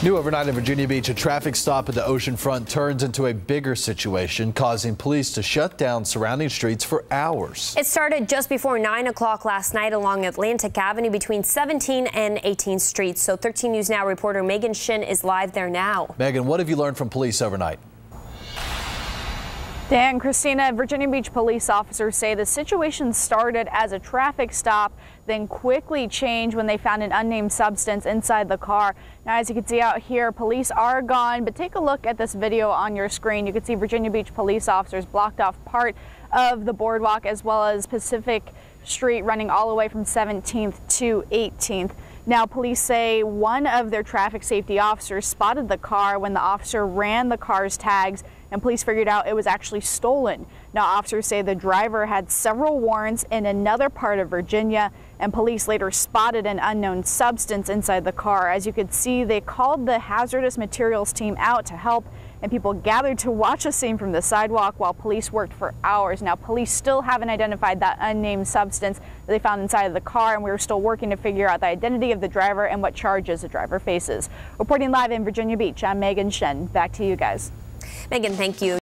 New overnight in Virginia Beach, a traffic stop at the oceanfront turns into a bigger situation, causing police to shut down surrounding streets for hours. It started just before 9 o'clock last night along Atlantic Avenue between 17 and 18th Streets. So 13 News Now reporter Megan Shinn is live there now. Megan, what have you learned from police overnight? Dan, Christina, Virginia Beach police officers say the situation started as a traffic stop, then quickly changed when they found an unnamed substance inside the car. Now, as you can see out here, police are gone, but take a look at this video on your screen. You can see Virginia Beach police officers blocked off part of the boardwalk as well as Pacific Street running all the way from 17th to 18th. Now, police say one of their traffic safety officers spotted the car when the officer ran the car's tags, and police figured out it was actually stolen. Now, officers say the driver had several warrants in another part of Virginia, and police later spotted an unknown substance inside the car. As you could see, they called the hazardous materials team out to help, and people gathered to watch the scene from the sidewalk while police worked for hours. Now, police still haven't identified that unnamed substance that they found inside of the car, and we're still working to figure out the identity of the driver and what charges the driver faces. Reporting live in Virginia Beach, I'm Megan Shinn. Back to you guys. Megan, thank you.